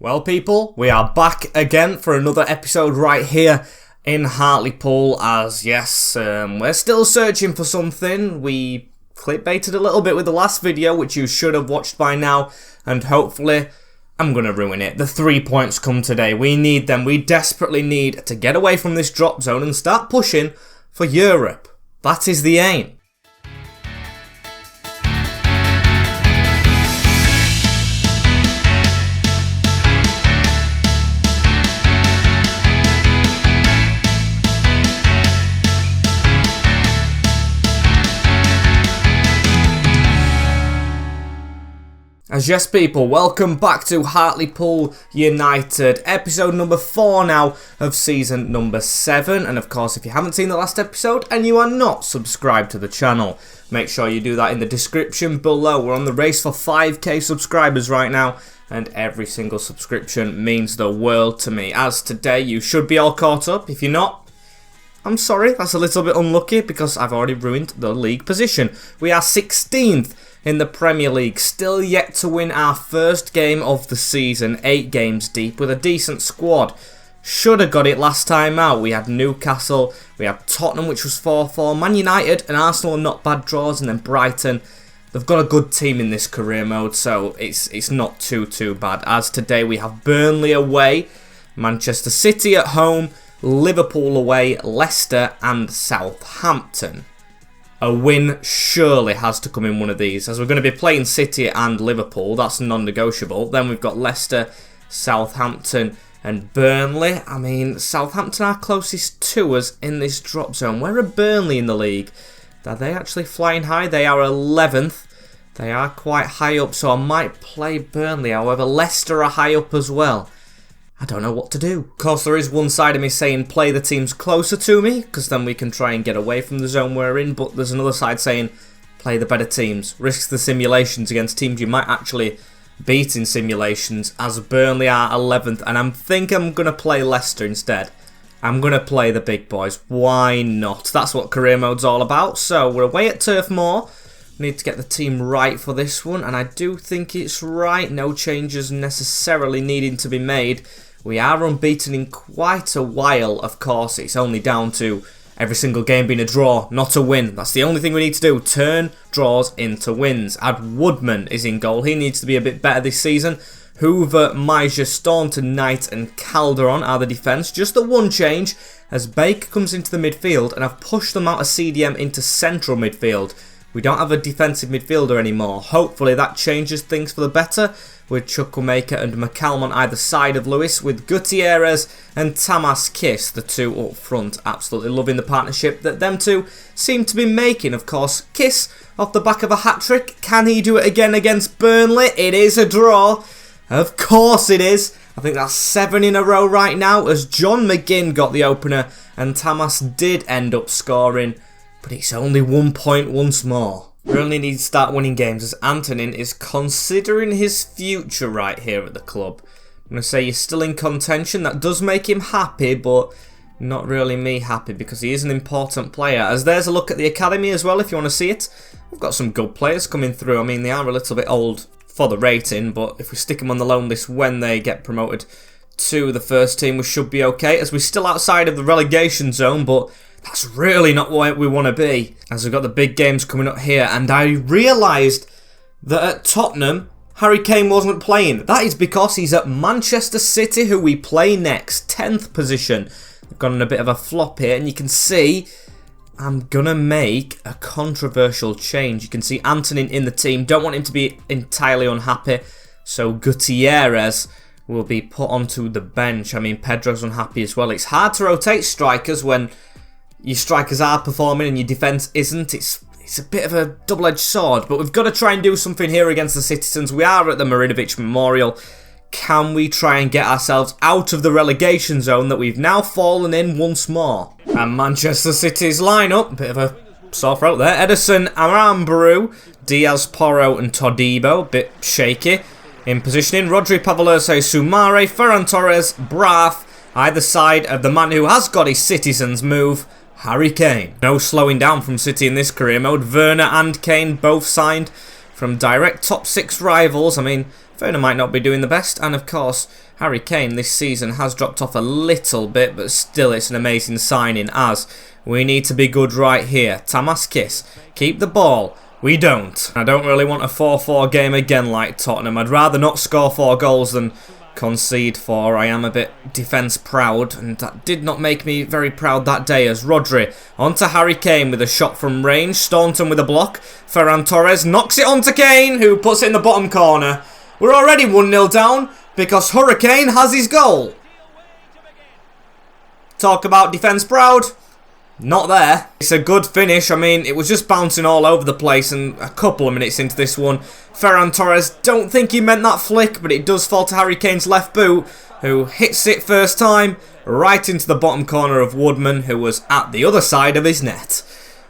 Well, people, we are back again for another episode right here in Hartlepool, as yes, we're still searching for something. We clickbaited a little bit with the last video, which you should have watched by now, and hopefully I'm going to ruin it. The 3 points come today. We need them. We desperately need to get away from this drop zone and start pushing for Europe. That is the aim. As yes people, welcome back to Hartlepool United, episode number 4 now of season number 7, and of course if you haven't seen the last episode and you are not subscribed to the channel, make sure you do that in the description below. We're on the race for 5k subscribers right now, and every single subscription means the world to me. As today you should be all caught up. If you're not, I'm sorry, that's a little bit unlucky because I've already ruined the league position. We are 16th in the Premier League, still yet to win our first game of the season, 8 games deep with a decent squad. Should have got it last time out. We had Newcastle, we had Tottenham, which was 4-4, Man United and Arsenal are not bad draws, and then Brighton. They've got a good team in this career mode, so it's not too bad. As today we have Burnley away, Manchester City at home, Liverpool away, Leicester and Southampton. A win surely has to come in one of these, as we're going to be playing City and Liverpool. That's non-negotiable. Then we've got Leicester, Southampton and Burnley. I mean, Southampton are closest to us in this drop zone. Where are Burnley in the league? Are they actually flying high? They are 11th. They are quite high up, so I might play Burnley. However, Leicester are high up as well. I don't know what to do. Of course, there is one side of me saying play the teams closer to me, because then we can try and get away from the zone we're in, but there's another side saying play the better teams. Risk the simulations against teams you might actually beat in simulations, as Burnley are 11th, and I think I'm going to play Leicester instead. I'm going to play the big boys. Why not? That's what career mode's all about. So we're away at Turf Moor. Need to get the team right for this one, and I do think it's right. No changes necessarily needing to be made. We are unbeaten in quite a while, of course. It's only down to every single game being a draw, not a win. That's the only thing we need to do. Turn draws into wins. Woodman is in goal. He needs to be a bit better this season. Hoover, Meisjer, Staunton, Knight and Calderon are the defence. Just the one change as Baker comes into the midfield, and I've pushed them out of CDM into central midfield. We don't have a defensive midfielder anymore. Hopefully that changes things for the better, with Chukwuemeka and McCallum on either side of Lewis, with Gutierrez and Tamas Kiss, the two up front. Absolutely loving the partnership that them two seem to be making. Of course, Kiss off the back of a hat-trick. Can he do it again against Burnley? It is a draw. Of course it is. I think that's 7 in a row right now, as John McGinn got the opener and Tamas did end up scoring. But it's only 1 point once more. We only need to start winning games, as Antonin is considering his future right here at the club. I'm going to say he's still in contention. That does make him happy, but not really me happy, because he is an important player. As there's a look at the academy as well, if you want to see it. We've got some good players coming through. I mean, they are a little bit old for the rating, but if we stick them on the loan list when they get promoted to the first team, we should be okay, as we're still outside of the relegation zone, but that's really not where we want to be, as we've got the big games coming up here. And I realised that at Tottenham, Harry Kane wasn't playing. That is because he's at Manchester City, who we play next, 10th position. We've gone on a bit of a flop here, and you can see I'm going to make a controversial change. You can see Antonin in the team. Don't want him to be entirely unhappy, so Gutierrez will be put onto the bench. I mean, Pedro's unhappy as well. It's hard to rotate strikers when your strikers are performing and your defence isn't. It's a bit of a double-edged sword, but we've got to try and do something here against the Citizens. We are at the Marinovic Memorial. Can we try and get ourselves out of the relegation zone that we've now fallen in once more? And Manchester City's lineup, bit of a sore throat there. Ederson, Aramburu, Diaz, Porro and Todibo, bit shaky. In positioning, Rodri, Pavlose, Sumare, Ferran Torres, Braff, either side of the man who has got his Citizens move, Harry Kane. No slowing down from City in this career mode. Werner and Kane both signed from direct top 6 rivals. I mean, Werner might not be doing the best, and of course, Harry Kane this season has dropped off a little bit, but still it's an amazing signing, as we need to be good right here. Tamaskis, keep the ball. We don't. I don't really want a 4-4 game again like Tottenham. I'd rather not score 4 goals than concede 4. I am a bit defence proud, and that did not make me very proud that day, as Rodri onto Harry Kane with a shot from range. Staunton with a block. Ferran Torres knocks it onto Kane, who puts it in the bottom corner. We're already 1-0 down because Hurricane has his goal. Talk about defence proud. Not there. It's a good finish. I mean, it was just bouncing all over the place, and a couple of minutes into this one, Ferran Torres, don't think he meant that flick, but it does fall to Harry Kane's left boot, who hits it first time right into the bottom corner of Woodman, who was at the other side of his net.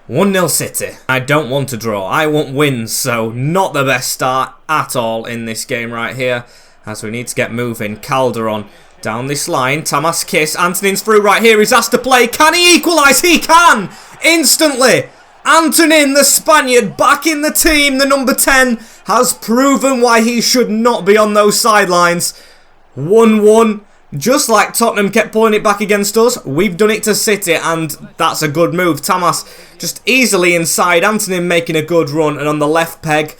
1-0 City. I don't want to draw. I want wins, so not the best start at all in this game right here, as we need to get moving. Calderon down this line, Tamaskis, Antonin's through right here, he's asked to play, can he equalise? He can! Instantly! Antonin, the Spaniard, back in the team, the number 10, has proven why he should not be on those sidelines. 1-1, just like Tottenham kept pulling it back against us, we've done it to City, and that's a good move. Tamas just easily inside, Antonin making a good run, and on the left peg,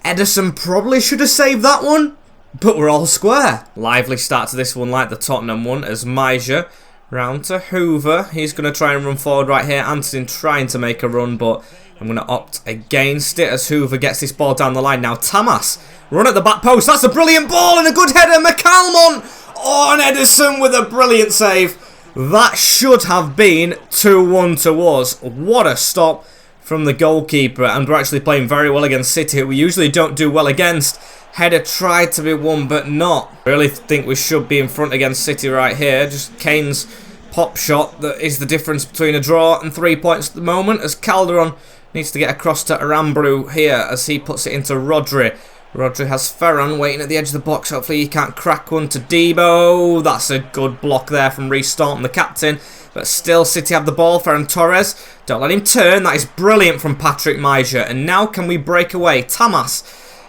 Ederson probably should have saved that one. But we're all square. Lively start to this one like the Tottenham one, as Major round to Hoover. He's going to try and run forward right here. Antonin trying to make a run, but I'm going to opt against it as Hoover gets this ball down the line. Now Tamas, run at the back post. That's a brilliant ball and a good header. McCalmont on Ederson with a brilliant save. That should have been 2-1 to us. What a stop from the goalkeeper, and we're actually playing very well against City, who we usually don't do well against. Header tried to be won, but not. I really think we should be in front against City right here. Just Kane's pop shot that is the difference between a draw and 3 points at the moment, as Calderon needs to get across to Aramburu here as he puts it into Rodri. Rodri has Ferran waiting at the edge of the box. Hopefully he can't crack one to Debo. That's a good block there from Reece Staunton, the captain. But still City have the ball. Ferran Torres, don't let him turn. That is brilliant from Patrick Major. And now can we break away? Tamas,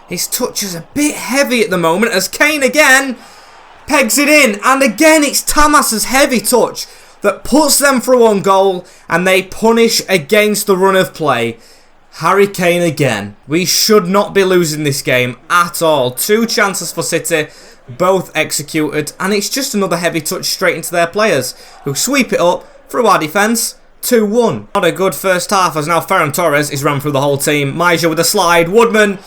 his touch is a bit heavy at the moment as Kane again pegs it in. And again it's Tamas's heavy touch that puts them through on goal, and they punish against the run of play. Harry Kane again. We should not be losing this game at all. 2 chances for City, both executed, and it's just another heavy touch straight into their players, who sweep it up through our defence. 2-1. Not a good first half, as now Ferran Torres is run through the whole team. Major with a slide. Woodman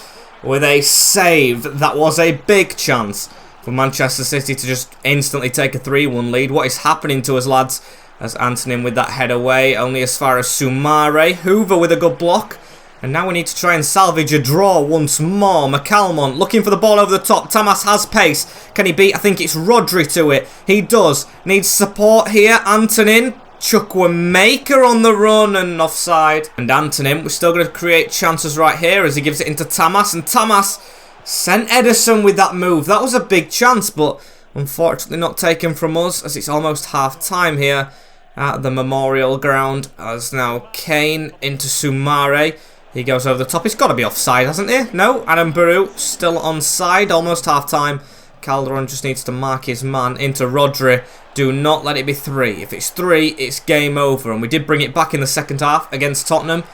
with a save. That was a big chance for Manchester City to just instantly take a 3-1 lead. What is happening to us, lads? As Antonin with that head away, only as far as Soumare. Hoover with a good block. And now we need to try and salvage a draw once more. McCalmont looking for the ball over the top. Tamas has pace. Can he beat? I think it's Rodri to it. He does. Needs support here. Antonin. Chukwuemeka on the run and offside. And Antonin, we're still going to create chances right here as he gives it into Tamas. And Tamas sent Ederson with that move. That was a big chance, but unfortunately not taken from us, as it's almost half time here at the Memorial Ground. As now Kane into Soumare. He goes over the top. It's got to be offside, hasn't he? No, Aramburu still onside, almost half time. Calderon just needs to mark his man into Rodri. Do not let it be 3. If it's 3, it's game over. And we did bring it back in the second half against Tottenham,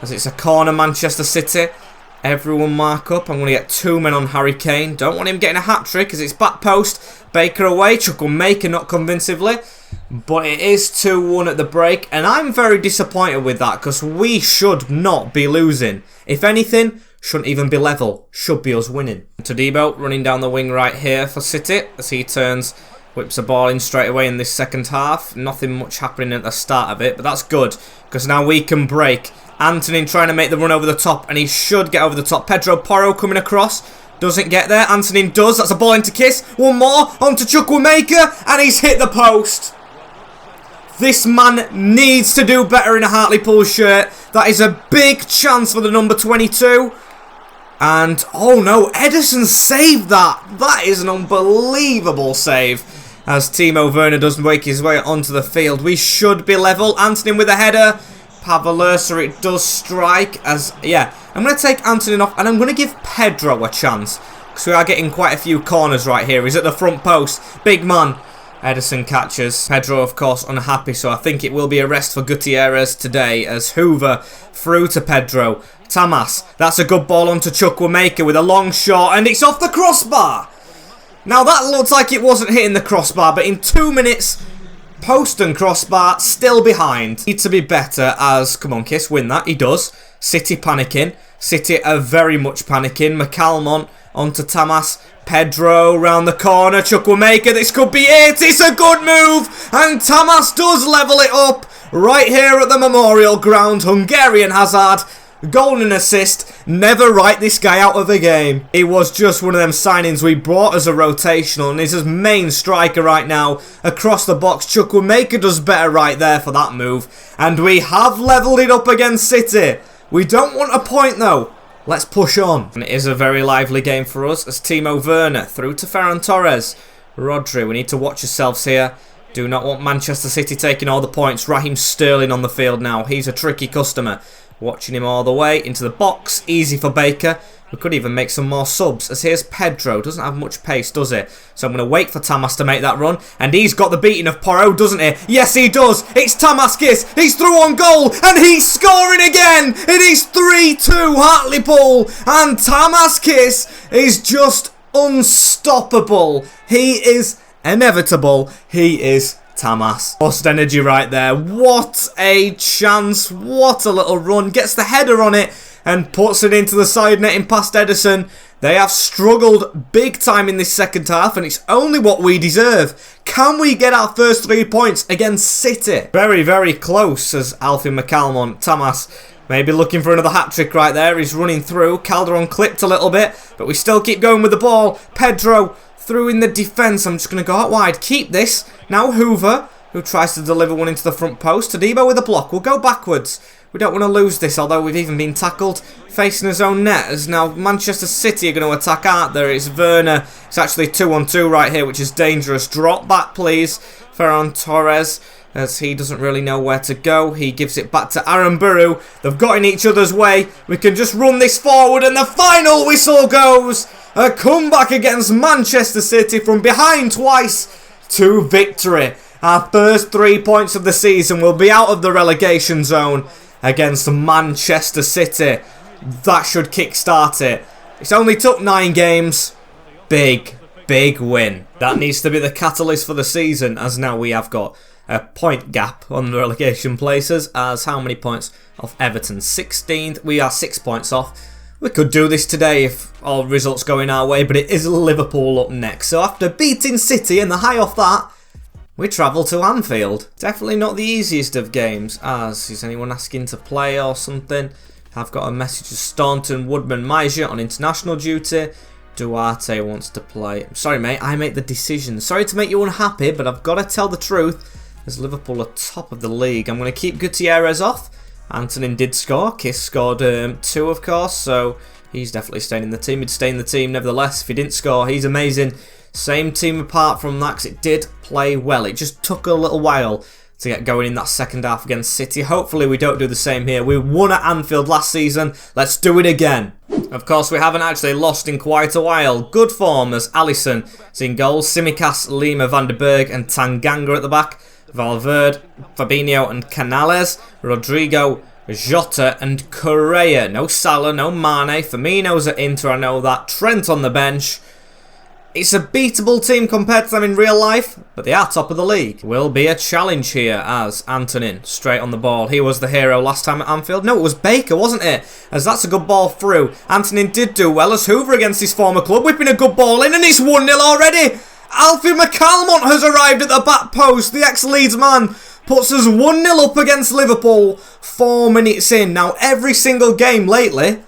as it's a corner, Manchester City. Everyone mark up. I'm going to get 2 men on Harry Kane. Don't want him getting a hat-trick, as it's back post. Baker away. Chukwuemeka not convincingly. But it is 2-1 at the break, and I'm very disappointed with that, because we should not be losing. If anything, shouldn't even be level. Should be us winning. Todibo running down the wing right here for City as he turns, whips the ball in straight away in this second half. Nothing much happening at the start of it, but that's good, because now we can break. Antonin trying to make the run over the top, and he should get over the top. Pedro Porro coming across. Doesn't get there. Antonin does. That's a ball into Kiss. One more onto Chukwuemeka, and he's hit the post. This man needs to do better in a Hartlepool shirt. That is a big chance for the number 22. And, oh no, Ederson saved that. That is an unbelievable save. As Timo Werner does make his way onto the field. We should be level. Antonin with a header. Pavelursa, it does strike. As, yeah, I'm going to take Antonin off, and I'm going to give Pedro a chance, box. We are getting quite a few corners right here. He's at the front post. Big man. Edison catches. Pedro, of course, unhappy, so I think it will be a rest for Gutierrez today as Hoover through to Pedro. Tamas, that's a good ball onto Chukwuemeka with a long shot, and it's off the crossbar. Now that looks like it wasn't hitting the crossbar, but in 2 minutes, post and crossbar still behind. Need to be better as, come on Kiss, win that. He does. City panicking. City are very much panicking. McCalmont onto Tamas. Pedro round the corner. Chukwuemeka, this could be it. It's a good move. And Tamas does level it up right here at the Memorial Ground. Hungarian Hazard. Goal and assist. Never write this guy out of the game. He was just one of them signings we brought as a rotational and is his main striker right now. Across the box, Chukwuemeka does better right there for that move. And we have levelled it up against City. We don't want a point though. Let's push on. And it is a very lively game for us as Timo Werner through to Ferran Torres. Rodri, we need to watch yourselves here. Do not want Manchester City taking all the points. Raheem Sterling on the field now. He's a tricky customer. Watching him all the way into the box. Easy for Baker. We could even make some more subs. As here's Pedro. Doesn't have much pace, does it? So I'm going to wait for Tamas to make that run. And he's got the beating of Porro, doesn't he? Yes, he does. It's Tamaskis. He's through on goal. And he's scoring again. It is 3-2 Hartlepool. And Tamaskis is just unstoppable. He is inevitable. He is Tamas. Lost energy right there. What a chance. What a little run. Gets the header on it and puts it into the side netting past Edison. They have struggled big time in this second half and it's only what we deserve. Can we get our first 3 points against City? Very, very close as Alfie McCalmont. Tamas maybe looking for another hat-trick right there. He's running through. Calderon clipped a little bit, but we still keep going with the ball. Pedro through in the defence. I'm just going to go out wide. Keep this. Now Hoover, who tries to deliver one into the front post. Todibo with a block. We'll go backwards. We don't want to lose this, although we've even been tackled. Facing his own net, as now Manchester City are going to attack out there. It's Werner. It's actually 2-on-2 right here, which is dangerous. Drop back, please. Ferran Torres, as he doesn't really know where to go. He gives it back to Aaron Buru. They've got in each other's way. We can just run this forward, and the final whistle goes. A comeback against Manchester City from behind twice to victory. Our first 3 points of the season will be out of the relegation zone against Manchester City. That should kickstart it. It's only took 9 games. Big, big win. That needs to be the catalyst for the season, as now we have got a point gap on the relegation places. As how many points off Everton? 16th. We are 6 points off. We could do this today if all results go in our way, but it is Liverpool up next. So after beating City and the high off that, we travel to Anfield. Definitely not the easiest of games, as is anyone asking to play or something? I've got a message of Staunton, Woodman, Meisje on international duty. Duarte wants to play. I'm sorry, mate, I make the decision. Sorry to make you unhappy, but I've got to tell the truth. As Liverpool are top of the league, I'm going to keep Gutierrez off. Antonin did score. Kiss scored 2, of course, so he's definitely staying in the team. He'd stay in the team nevertheless. If he didn't score, he's amazing. Same team apart from that, because it did play well. It just took a little while to get going in that second half against City. Hopefully we don't do the same here. We won at Anfield last season. Let's do it again. Of course, we haven't actually lost in quite a while. Good form as Alisson is in goal. Simicas, Lima, Van der Berg and Tanganga at the back. Valverde, Fabinho and Canales. Rodrigo, Jota and Correa. No Salah, no Mane. Firmino's at Inter, I know that. Trent on the bench. It's a beatable team compared to them in real life, but they are top of the league. Will be a challenge here as Antonin straight on the ball. He was the hero last time at Anfield. No, it was Baker, wasn't it? As that's a good ball through. Antonin did do well as Hoover against his former club, whipping a good ball in, and it's 1-0 already. Alfie McCalmont has arrived at the back post. The ex-Leeds man puts us 1-0 up against Liverpool 4 minutes in. Now, every single game lately,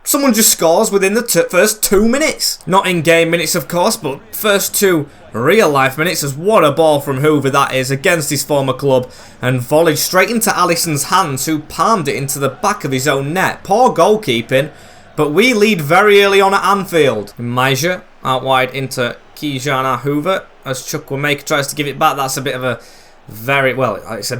someone just scores within the first 2 minutes. Not in-game minutes, of course, but first 2 real-life minutes. As what a ball from Hoover that is against his former club. And volleyed straight into Alisson's hands, who palmed it into the back of his own net. Poor goalkeeping, but we lead very early on at Anfield. Meisje out wide into Kijana Hoover. As Chukwuemeka tries to give it back, that's a bit of a it's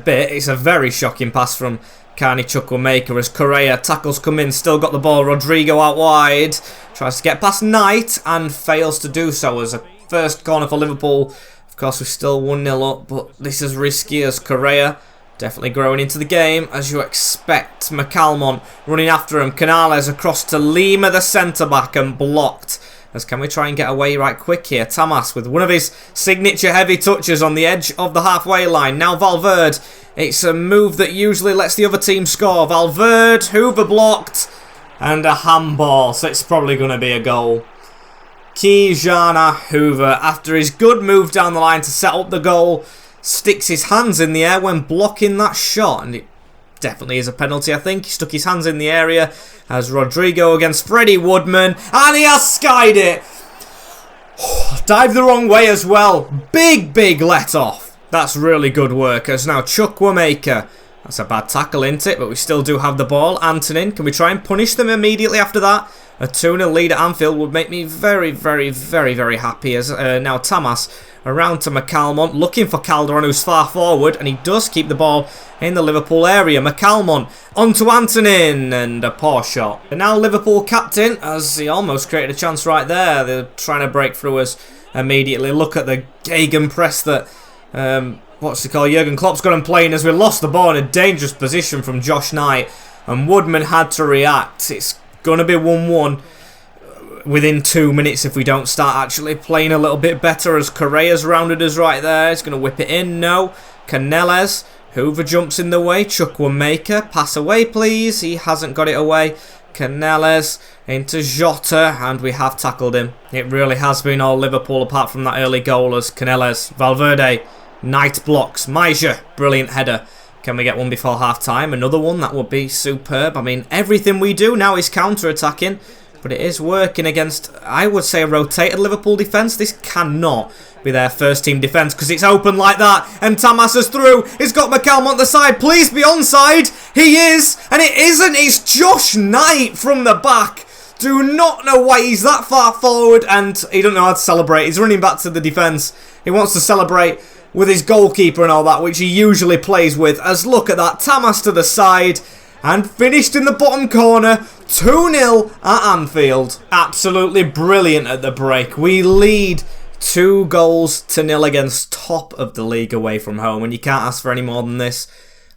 a very shocking pass from Carney Chukwuemeka as Correa tackles come in, still got the ball. Rodrigo out wide, tries to get past Knight and fails to do so as a first corner for Liverpool. Of course, we're still 1-0 up, but this is risky as Correa definitely growing into the game, as you expect. McCalmont running after him. Canales across to Lima, the centre-back, and blocked. As can we try and get away right quick here? Tamas with one of his signature heavy touches on the edge of the halfway line. Now Valverde. It's a move that usually lets the other team score. Valverde, Hoover blocked, and a handball, so it's probably going to be a goal. Kijana Hoover, after his good move down the line to set up the goal, sticks his hands in the air when blocking that shot, and it definitely is a penalty, I think. He stuck his hands in the area as Rodrigo against Freddie Woodman, and he has skied it. Dived the wrong way as well. Big let off. That's really good work. As now Chukwuemeka. That's a bad tackle, isn't it? But we still do have the ball. Antonin, can we try and punish them immediately after that? A 2-0 lead at Anfield would make me very happy. As now Tamas around to McCalmont, looking for Calderon, who's far forward, and he does keep the ball in the Liverpool area. McCalmont onto Antonin, and a poor shot. And now Liverpool captain, as he almost created a chance right there. They're trying to break through us immediately. Look at the gegenpress that Jurgen Klopp's got him playing, as we lost the ball in a dangerous position from Josh Knight, and Woodman had to react. It's going to be 1-1 within 2 minutes if we don't start actually playing a little bit better, as Correa's rounded us right there. He's going to whip it in. No. Canales. Hoover jumps in the way. Chukwuemeka. Pass away, please. He hasn't got it away. Canales into Jota, and we have tackled him. It really has been all Liverpool apart from that early goal, as Canales, Valverde, Knight blocks. Maja, brilliant header. Can we get one before half-time? Another one, that would be superb. I mean, everything we do now is counter-attacking, but it is working against, I would say, a rotated Liverpool defence. This cannot be their first-team defence, because it's open like that, and Tamas is through. He's got McCallum on the side. Please be onside. He is, and it isn't. It's Josh Knight from the back. Do not know why he's that far forward, and he doesn't know how to celebrate. He's running back to the defence. He wants to celebrate with his goalkeeper and all that, which he usually plays with. As look at that, Tamas to the side, and finished in the bottom corner. 2-0 at Anfield. Absolutely brilliant at the break. We lead 2-0 against top of the league away from home, and you can't ask for any more than this.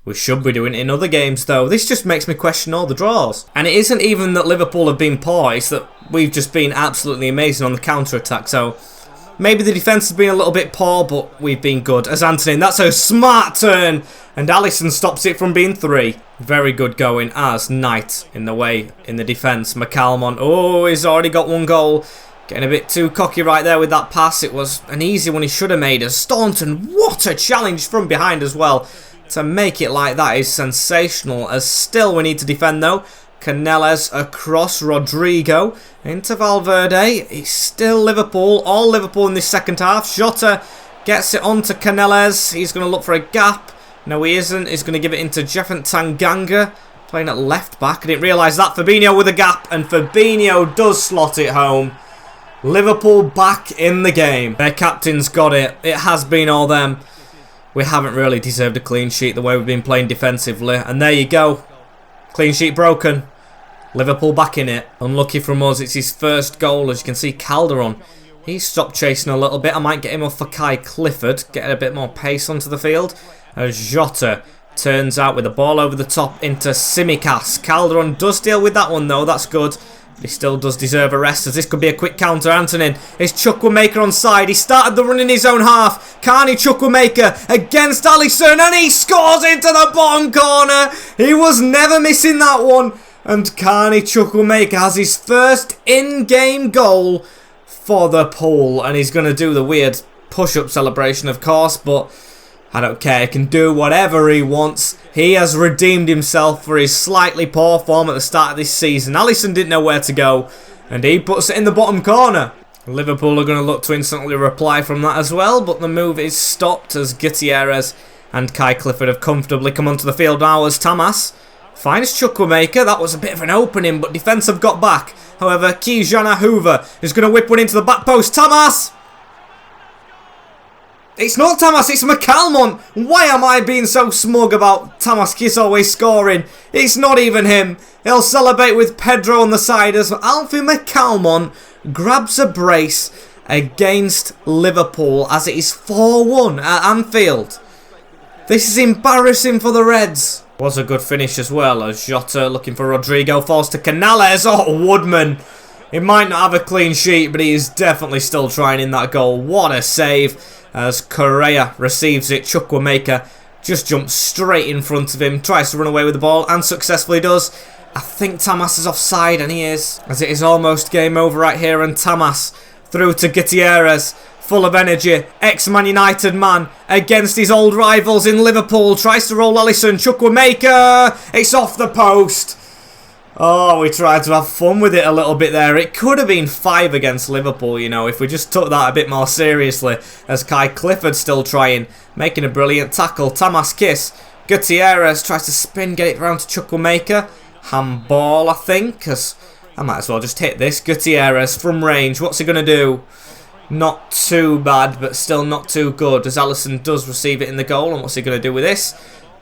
We should be doing it in other games, though. This just makes me question all the draws. And it isn't even that Liverpool have been poor, it's that we've just been absolutely amazing on the counter-attack. So maybe the defence has been a little bit poor, but we've been good. As Antonin, that's a smart turn, and Alisson stops it from being 3. Very good going, as Knight in the way in the defence. McCalmont, oh, he's already got 1 goal. Getting a bit too cocky right there with that pass. It was an easy one he should have made. As Staunton, what a challenge from behind as well. To make it like that is sensational. As still we need to defend though. Canales across Rodrigo into Valverde. It's still Liverpool. All Liverpool in this second half. Jota gets it on to Canales. He's going to look for a gap. No, he isn't. He's going to give it into Jeffrey Tanganga, playing at left back. I didn't realise that. Fabinho with a gap, and Fabinho does slot it home. Liverpool back in the game. Their captain's got it. It has been all them. We haven't really deserved a clean sheet the way we've been playing defensively. And there you go. Clean sheet broken. Liverpool back in it. Unlucky from us. It's his first goal. As you can see, Calderon, he's stopped chasing a little bit. I might get him off for Kai Clifford. Getting a bit more pace onto the field. As Jota turns out with the ball over the top into Simicas. Calderon does deal with that one though. That's good. He still does deserve a rest, as this could be a quick counter. Antonin, it's Chukwuemeka on side. He started the run in his own half. Carney Chukwuemeka against Alisson, and he scores into the bottom corner. He was never missing that one. And Carney Chukwuemeka has his first in-game goal for the pool. And he's going to do the weird push-up celebration, of course, but I don't care. He can do whatever he wants. He has redeemed himself for his slightly poor form at the start of this season. Alisson didn't know where to go, and he puts it in the bottom corner. Liverpool are going to look to instantly reply from that as well, but the move is stopped as Gutierrez and Kai Clifford have comfortably come onto the field now as Tamas finds Chukwuemeka. That was a bit of an opening, but defence have got back. However, Kijana Hoover is going to whip one into the back post. Tamas! It's not Tamas, it's McCalmont. Why am I being so smug about Tamas Kiss always scoring? It's not even him. He'll celebrate with Pedro on the side as Alfie McCalmont grabs a brace against Liverpool as it is 4-1 at Anfield. This is embarrassing for the Reds. Was a good finish as well as Jota looking for Rodrigo, falls to Canales. Oh, Woodman. He might not have a clean sheet, but he is definitely still trying in that goal. What a save as Correa receives it. Chukwuemeka just jumps straight in front of him, tries to run away with the ball and successfully does. I think Tamas is offside, and he is, as it is almost game over right here, and Tamas through to Gutierrez, full of energy, ex-Man United man against his old rivals in Liverpool, tries to roll Alisson. Chukwuemeka, it's off the post. Oh, we tried to have fun with it a little bit there. It could have been 5 against Liverpool, you know, if we just took that a bit more seriously. As Kai Clifford still trying, making a brilliant tackle. Tamas Kiss, Gutierrez tries to spin, get it round to Chukwuemeka. Handball, I think, because I might as well just hit this. Gutierrez from range, what's he going to do? Not too bad, but still not too good, as Alisson does receive it in the goal. And what's he going to do with this?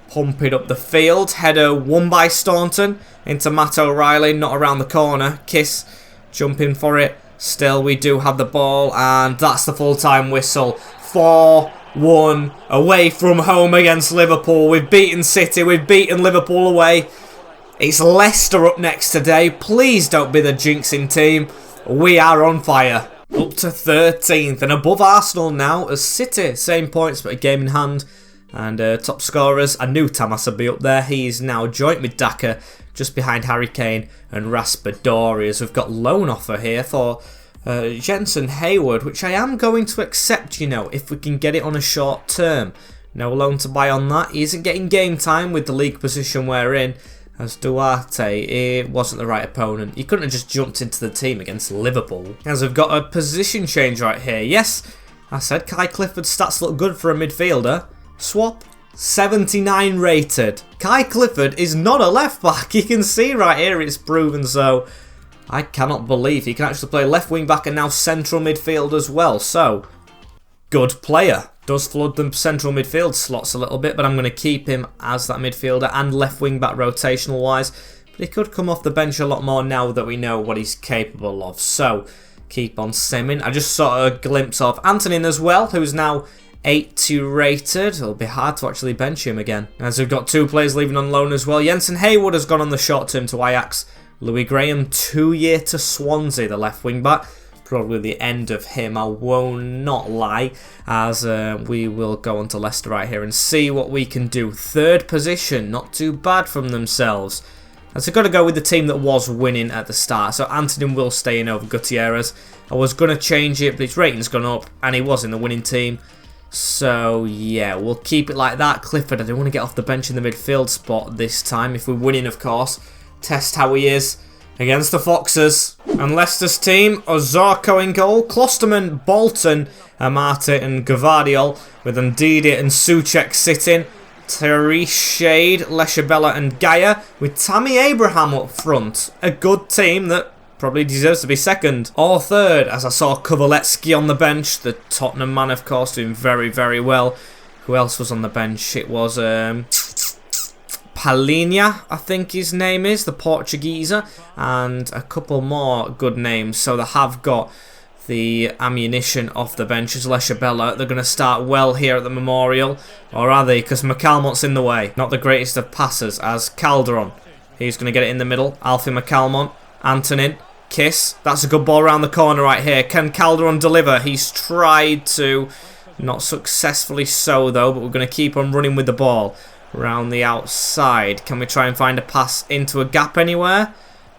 Pump it up the field. Header won by Staunton into Matt O'Reilly, not around the corner. Kiss jumping for it. Still, we do have the ball, and that's the full-time whistle. 4-1 away from home against Liverpool. We've beaten City, we've beaten Liverpool away. It's Leicester up next today. Please don't be the jinxing team. We are on fire. Up to 13th and above Arsenal now as City. Same points but a game in hand. And top scorers, I knew Tamas would be up there. He is now joint with Daka, just behind Harry Kane and Raspadori, as we've got loan offer here for Jensen Hayward, which I am going to accept, you know, if we can get it on a short term. No loan to buy on that. He isn't getting game time with the league position we're in. As Duarte, it wasn't the right opponent. He couldn't have just jumped into the team against Liverpool. As we've got a position change right here. Yes, I said Kai Clifford's stats look good for a midfielder. Swap, 79 rated. Kai Clifford is not a left back. You can see right here it's proven so. I cannot believe he can actually play left wing back and now central midfield as well. So, good player. Does flood the central midfield slots a little bit, but I'm going to keep him as that midfielder and left wing back rotational wise. But he could come off the bench a lot more now that we know what he's capable of. So, keep on simming. I just saw a glimpse of Antonin as well, who's now 82 rated. It'll be hard to actually bench him again. As we've got 2 players leaving on loan as well. Jensen Hayward has gone on the short term to Ajax. Louis Graham, 2-year to Swansea, the left wing back. Probably the end of him, I will not lie, as we will go on to Leicester right here and see what we can do. 3rd position, not too bad from themselves. As they've got to go with the team that was winning at the start, so Antonin will stay in over Gutierrez. I was going to change it, but his rating's gone up, and he was in the winning team. So, yeah, we'll keep it like that. Clifford, I do want to get off the bench in the midfield spot this time, if we're winning, of course. Test how he is against the Foxes. And Leicester's team, Ozorko in goal, Klosterman, Bolton, Amate and Gvardiol, with Ndidi and Souček sitting. Therese Shade, Leshabella and Gaia, with Tammy Abraham up front. A good team that probably deserves to be 2nd or 3rd, as I saw Kovaletsky on the bench, the Tottenham man, of course, doing very, very well. Who else was on the bench? It was Palinha, I think his name is, the Portugueser, and a couple more good names. So they have got the ammunition off the bench as Leshabella. They're going to start well here at the Memorial, or are they? Because McCalmont's in the way. Not the greatest of passers as Calderon. He's going to get it in the middle. Alfie McCalmont, Antonin, Kiss. That's a good ball around the corner right here. Can Calderon deliver? He's tried to. Not successfully so though, but we're going to keep on running with the ball. Around the outside. Can we try and find a pass into a gap anywhere?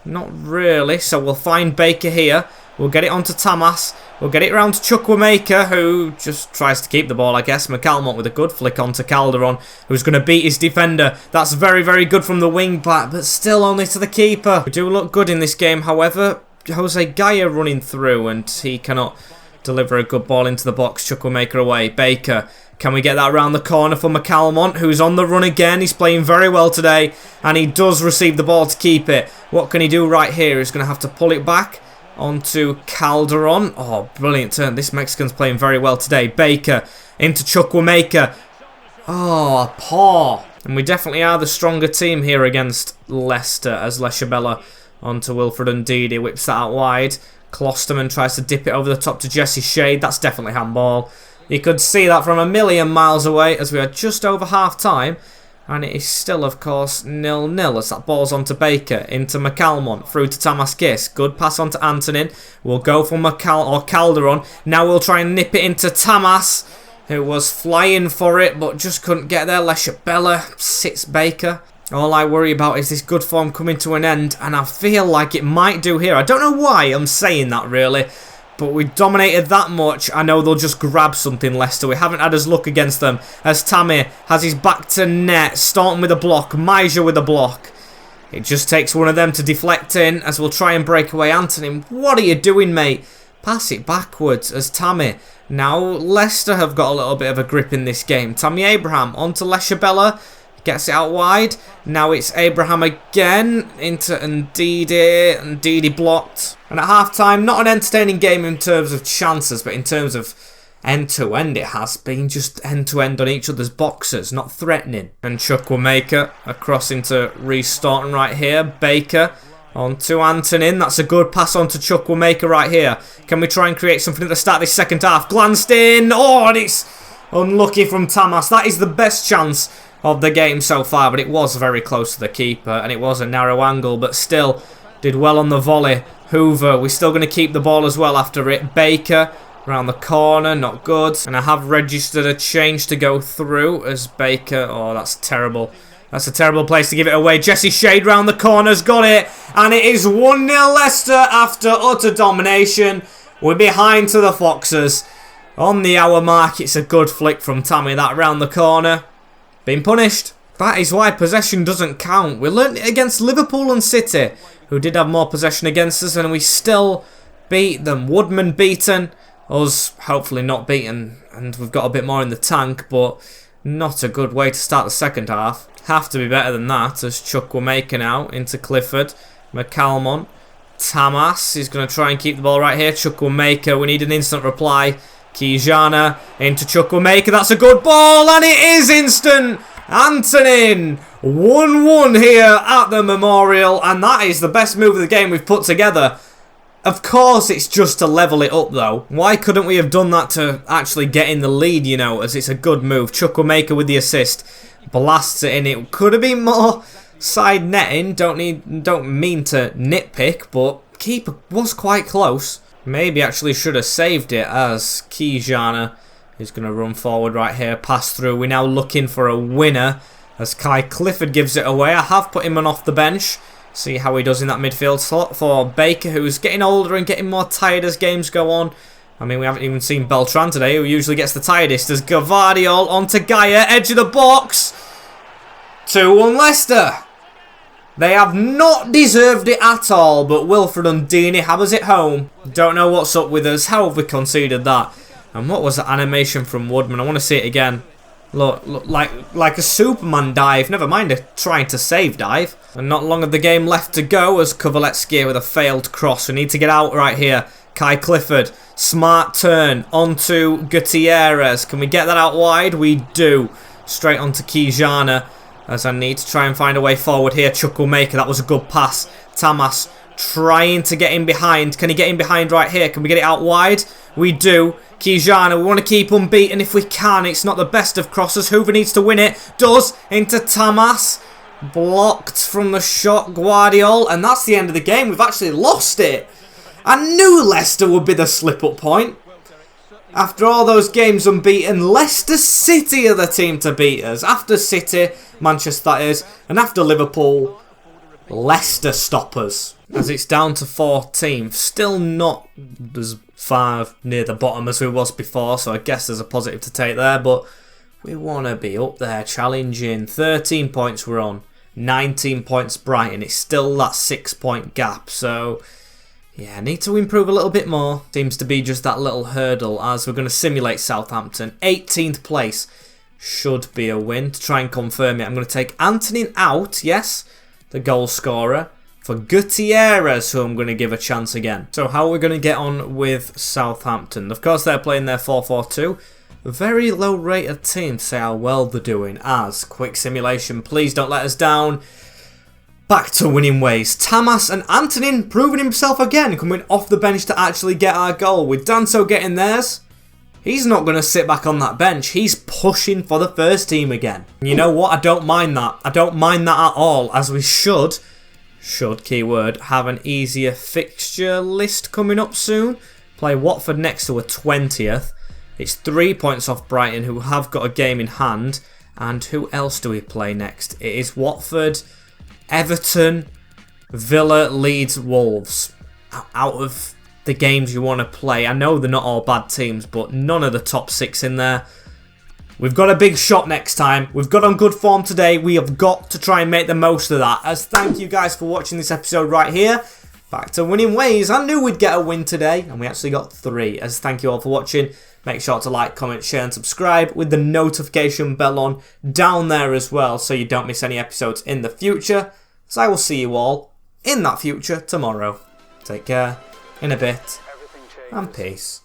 Not really. So we'll find Baker here. We'll get it onto Tamas. We'll get it around to Chukwuemeka, who just tries to keep the ball, I guess. McCalmont with a good flick onto Calderon, who's going to beat his defender. That's very, very good from the wing back, but still only to the keeper. We do look good in this game, however. Jose Gaia running through, and he cannot deliver a good ball into the box. Chukwuemeka away. Baker. Can we get that around the corner for McCalmont, who's on the run again? He's playing very well today, and he does receive the ball to keep it. What can he do right here? He's going to have to pull it back onto Calderon. Oh, brilliant turn. This Mexican's playing very well today. Baker into Chukwuemeka. Oh, poor. And we definitely are the stronger team here against Leicester, as Leicester onto Wilfred Ndidi, whips that out wide. Klosterman tries to dip it over the top to Jesse Shade. That's definitely handball. You could see that from a million miles away, as we are just over half-time. And it is still, of course, 0-0 as that ball's onto Baker, into McCalmont, through to Tamas Kiss. Good pass on to Antonin. We'll go for Calderon. Now we'll try and nip it into Tamas, who was flying for it, but just couldn't get there. Leshabella sits Baker. All I worry about is this good form coming to an end, and I feel like it might do here. I don't know why I'm saying that, really. But we dominated that much. I know they'll just grab something, Leicester. We haven't had us luck against them. As Tammy has his back to net. Staunton with a block. Major with a block. It just takes one of them to deflect in. As we'll try and break away Anthony. What are you doing, mate? Pass it backwards as Tammy. Now Leicester have got a little bit of a grip in this game. Tammy Abraham onto Leshabella. Gets it out wide. Now it's Abraham again into Ndidi. Ndidi blocked. And at half-time, not an entertaining game in terms of chances, but in terms of end-to-end, it has been just end-to-end on each other's boxes, not threatening. And Chukwuemeka across into Reece Staunton right here. Baker onto Antonin. That's a good pass on to Chukwuemeka right here. Can we try and create something at the start of this second half? Glanced in. Oh, and it's unlucky from Tamas. That is the best chance of the game so far, but it was very close to the keeper, and it was a narrow angle, but still did well on the volley. Hoover, we're still going to keep the ball as well after it. Baker around the corner, not good. And I have registered a change to go through as Baker. Oh, that's terrible. That's a terrible place to give it away. Jesse Shade round the corner's got it, and it is 1-0 Leicester after utter domination. We're behind to the Foxes. On the hour mark, it's a good flick from Tammy, that round the corner. Been punished. That is why possession doesn't count. We learnt it against Liverpool and City, who did have more possession against us, and we still beat them. Woodman beaten, us hopefully not beaten, and we've got a bit more in the tank, but not a good way to start the second half. Have to be better than that, as Chukwuemeka now into Clifford. McCalmont. Tamas is going to try and keep the ball right here. Chukwuemeka, we need an instant reply. Kijana into Chukwuemeka. That's a good ball, and it is instant. Antonin 1-1 here at the Memorial, and that is the best move of the game we've put together. Of course, it's just to level it up, though. Why couldn't we have done that to actually get in the lead, you know, as it's a good move. Chukwuemeka with the assist. Blasts it in. It could have been more side netting. Don't mean to nitpick, but keeper was quite close. Maybe actually should have saved it, as Kijana is going to run forward right here, pass through. We're now looking for a winner as Kai Clifford gives it away. I have put him on off the bench. See how he does in that midfield slot for Baker, who's getting older and getting more tired as games go on. I mean, we haven't even seen Beltran today, who usually gets the tiredest, as Gavardiol onto Gaia, edge of the box. 2-1 Leicester. They have not deserved it at all, but Wilfred Ndidi hammers it home. Don't know what's up with us. How have we conceded that? And what was that animation from Woodman? I want to see it again. Look like a Superman dive. Never mind a trying to save dive. And not long of the game left to go as Kovalevsky with a failed cross. We need to get out right here. Kai Clifford. Smart turn onto Gutierrez. Can we get that out wide? We do. Straight onto Kijana. As I need to try and find a way forward here. Chukwuemeka, that was a good pass. Tamas trying to get in behind. Can he get in behind right here? Can we get it out wide? We do. Kijana, we want to keep unbeaten if we can. It's not the best of crosses. Hoover needs to win it. Does. Into Tamas. Blocked from the shot. Guardiol. And that's the end of the game. We've actually lost it. I knew Leicester would be the slip-up point. After all those games unbeaten, Leicester City are the team to beat us. After City, Manchester that is, and after Liverpool, Leicester stop us. As it's down to 14th, still not as far near the bottom as we was before, so I guess there's a positive to take there, but we want to be up there challenging. 13 points we're on, 19 points Brighton. It's still that 6-point gap, so yeah, need to improve a little bit more. Seems to be just that little hurdle as we're going to simulate Southampton. 18th place should be a win. To try and confirm it, I'm going to take Anthony out, yes, the goal scorer, for Gutierrez, who I'm going to give a chance again. So how are we going to get on with Southampton? Of course, they're playing their 4-4-2. very low rated teams say how well they're doing. As quick simulation, please don't let us down. Back to winning ways. Tamas and Antonin proving himself again, coming off the bench to actually get our goal. With Danso getting theirs, he's not going to sit back on that bench. He's pushing for the first team again. And you know what? I don't mind that. I don't mind that at all, as we should, keyword, have an easier fixture list coming up soon. Play Watford next to a 20th. It's 3 points off Brighton, who have got a game in hand. And who else do we play next? It is Watford, Everton, Villa, Leeds, Wolves. Out of the games you want to play, I know they're not all bad teams, but none of the top 6 in there. We've got a big shot next time. We've got on good form today. We have got to try and make the most of that. As thank you guys for watching this episode right here. Back to winning ways. I knew we'd get a win today, and we actually got 3. As thank you all for watching. Make sure to like, comment, share and subscribe with the notification bell on down there as well, so you don't miss any episodes in the future. So I will see you all in that future tomorrow. Take care, in a bit, and peace.